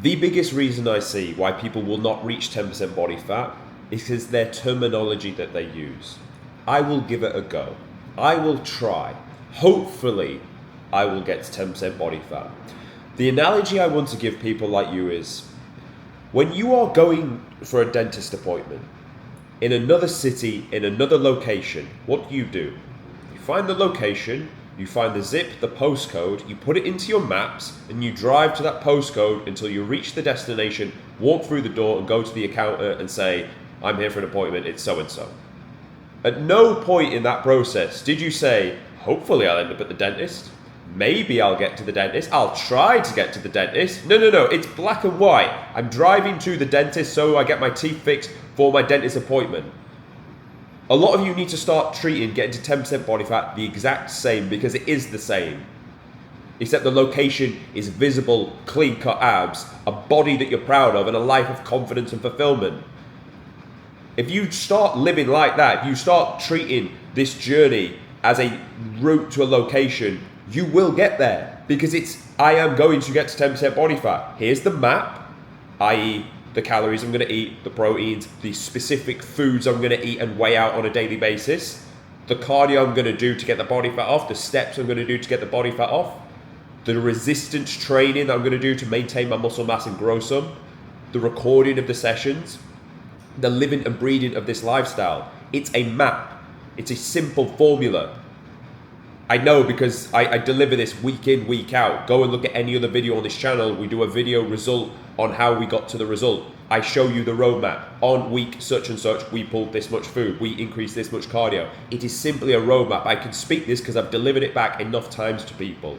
The biggest reason I see why people will not reach 10% body fat is because their terminology that they use. I will give it a go. I will try. Hopefully, I will get to 10% body fat. The analogy I want to give people like you is, when you are going for a dentist appointment in another city, in another location, what do? You find the location, you find the zip, the postcode, you put it into your maps, and you drive to that postcode until you reach the destination, walk through the door and go to the accountant and say, I'm here for an appointment, it's so-and-so. At no point in that process did you say, hopefully I'll end up at the dentist. Maybe I'll get to the dentist. I'll try to get to the dentist. No. It's black and white. I'm driving to the dentist so I get my teeth fixed for my dentist appointment. A lot of you need to start treating getting to 10% body fat the exact same, because it is the same. Except the location is visible, clean-cut abs, a body that you're proud of, and a life of confidence and fulfillment. If you start living like that, if you start treating this journey as a route to a location, you will get there, because I am going to get to 10% body fat. Here's the map, i.e. the calories I'm going to eat, the proteins, the specific foods I'm going to eat and weigh out on a daily basis, the cardio I'm going to do to get the body fat off, the steps I'm going to do to get the body fat off, the resistance training that I'm going to do to maintain my muscle mass and grow some, the recording of the sessions, the living and breathing of this lifestyle. It's a map. It's a simple formula. I know, because I deliver this week in, week out. Go and look at any other video on this channel. We do a video result on how we got to the result. I show you the roadmap. On week such and such, we pulled this much food. We increased this much cardio. It is simply a roadmap. I can speak this because I've delivered it back enough times to people.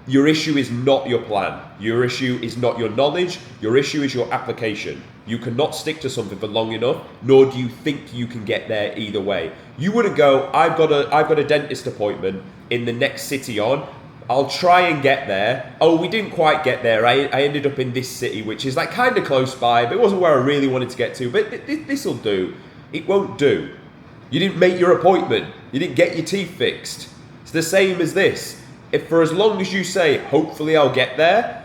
Your issue is not your plan. Your issue is not your knowledge. Your issue is your application. You cannot stick to something for long enough, nor do you think you can get there either way. You wouldn't go, I've got a dentist appointment in the next city on. I'll try and get there. Oh, we didn't quite get there. I ended up in this city, which is like kind of close by, but it wasn't where I really wanted to get to. But this'll do. It won't do. You didn't make your appointment. You didn't get your teeth fixed. It's the same as this. If for as long as you say, hopefully I'll get there,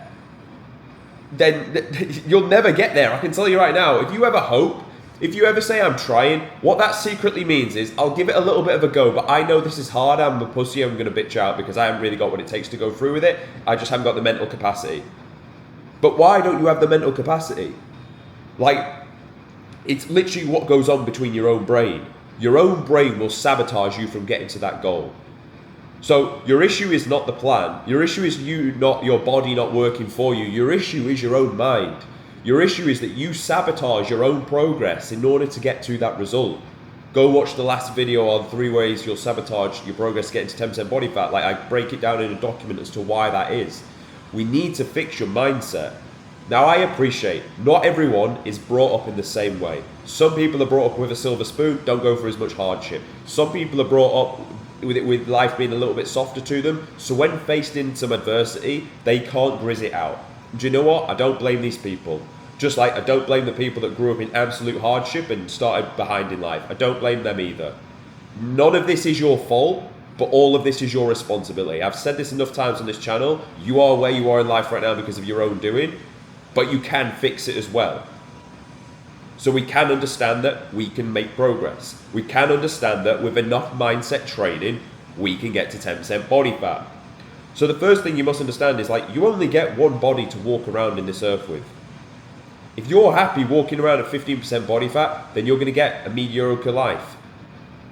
then you'll never get there. I can tell you right now, if you ever hope, if you ever say I'm trying, what that secretly means is I'll give it a little bit of a go, but I know this is hard, I'm a pussy, I'm going to bitch out because I haven't really got what it takes to go through with it. I just haven't got the mental capacity. But why don't you have the mental capacity? Like, it's literally what goes on between your own brain. Your own brain will sabotage you from getting to that goal. So your issue is not the plan. Your issue is your body not working for you. Your issue is your own mind. Your issue is that you sabotage your own progress in order to get to that result. Go watch the last video on 3 ways you'll sabotage your progress getting to 10% body fat. Like, I break it down in a document as to why that is. We need to fix your mindset. Now, I appreciate not everyone is brought up in the same way. Some people are brought up with a silver spoon, don't go for as much hardship. Some people are brought up with life being a little bit softer to them, so when faced in some adversity, they can't grizz it out. Do you know what? I don't blame these people. Just like I don't blame the people that grew up in absolute hardship and started behind in life. I don't blame them either. None of this is your fault, but all of this is your responsibility. I've said this enough times on this channel. You are where you are in life right now because of your own doing, but you can fix it as well. So we can understand that we can make progress. We can understand that with enough mindset training, we can get to 10% body fat. So the first thing you must understand is, like, you only get one body to walk around in this earth with. If you're happy walking around at 15% body fat, then you're going to get a mediocre life.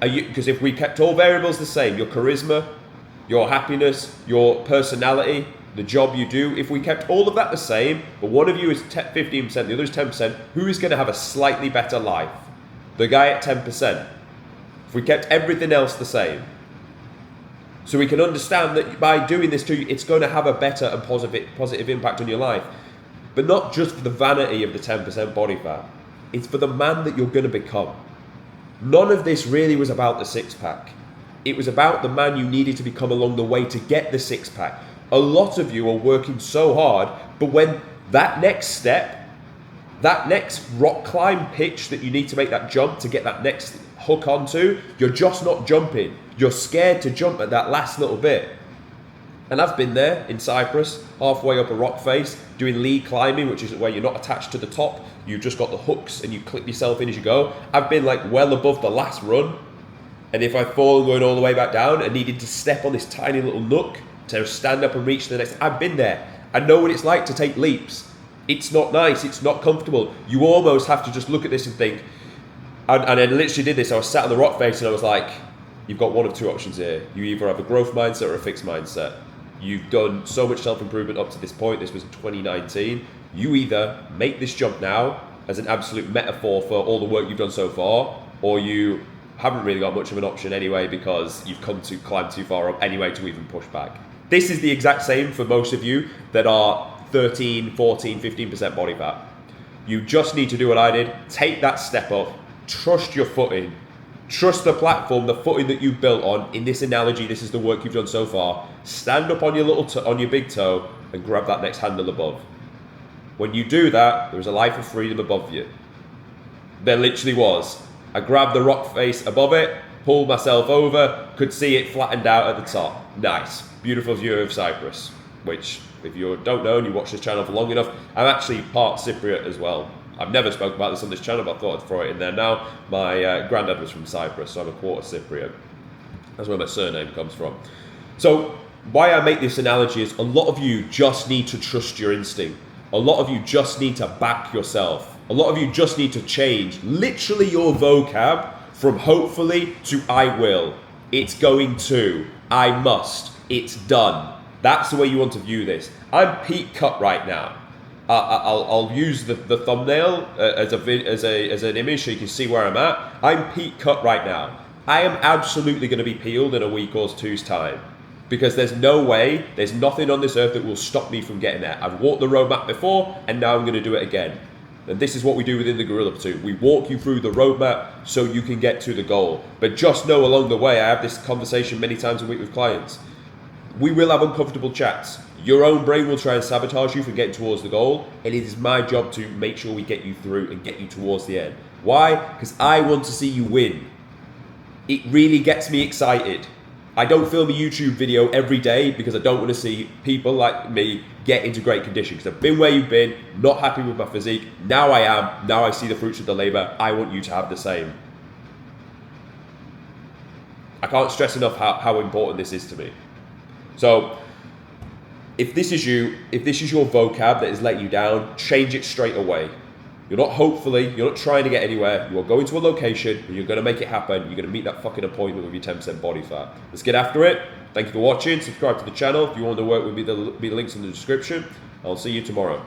Because if we kept all variables the same, your charisma, your happiness, your personality, the job you do, if we kept all of that the same, but one of you is 15%, the other is 10%, who is going to have a slightly better life? The guy at 10%. If we kept everything else the same. So we can understand that by doing this to you, it's going to have a better and positive impact on your life. But not just for the vanity of the 10% body fat. It's for the man that you're going to become. None of this really was about the six-pack. It was about the man you needed to become along the way to get the six-pack. A lot of you are working so hard, but when that next step, that next rock climb pitch that you need to make that jump to get that next hook onto, you're just not jumping. You're scared to jump at that last little bit. And I've been there in Cyprus, halfway up a rock face, doing lead climbing, which is where you're not attached to the top. You've just got the hooks and you clip yourself in as you go. I've been like well above the last run. And if I've fallen going all the way back down and needed to step on this tiny little nook to stand up and reach the next, I've been there. I know what it's like to take leaps. It's not nice, it's not comfortable. You almost have to just look at this and think, and I literally did this. I was sat on the rock face and I was like, you've got one of two options here. You either have a growth mindset or a fixed mindset. You've done so much self-improvement up to this point. This was 2019. You either make this jump now as an absolute metaphor for all the work you've done so far, or you haven't really got much of an option anyway because you've climbed too far up anyway to even push back. This is the exact same for most of you that are 13, 14, 15% body fat. You just need to do what I did. Take that step up. Trust your footing. Trust the platform, the footing that you've built on. In this analogy, this is the work you've done so far. Stand up on your on your big toe and grab that next handle above. When you do that, there's a life of freedom above you. There literally was. I grabbed the rock face above it, pulled myself over, could see it flattened out at the top. Nice. Beautiful view of Cyprus, which, if you don't know and you watch this channel for long enough, I'm actually part Cypriot as well. I've never spoken about this on this channel, but I thought I'd throw it in there now. My granddad was from Cyprus, so I'm a quarter Cypriot. That's where my surname comes from. So why I make this analogy is a lot of you just need to trust your instinct. A lot of you just need to back yourself. A lot of you just need to change literally your vocab from hopefully to I will. It's going to. I must. It's done. That's the way you want to view this. I'm peak cut right now. I'll use the thumbnail as an image so you can see where I'm at. I'm peak cut right now. I am absolutely going to be peeled in a week or two's time because there's no way, there's nothing on this earth that will stop me from getting there. I've walked the roadmap before and now I'm going to do it again. And this is what we do within the Gorilla Platoon. We walk you through the roadmap so you can get to the goal. But just know along the way, I have this conversation many times a week with clients. We will have uncomfortable chats. Your own brain will try and sabotage you from getting towards the goal, and it is my job to make sure we get you through and get you towards the end. Why? Because I want to see you win. It really gets me excited. I don't film a YouTube video every day because I don't want to see people like me get into great condition. Because I've been where you've been, not happy with my physique. Now I am. Now I see the fruits of the labor. I want you to have the same. I can't stress enough how important this is to me. So, if this is you, if this is your vocab that is letting you down, change it straight away. You're not you're not trying to get anywhere. You are going to a location and you're going to make it happen. You're going to meet that fucking appointment with your 10% body fat. Let's get after it. Thank you for watching. Subscribe to the channel. If you want to work with me, there'll be the links in the description. I'll see you tomorrow.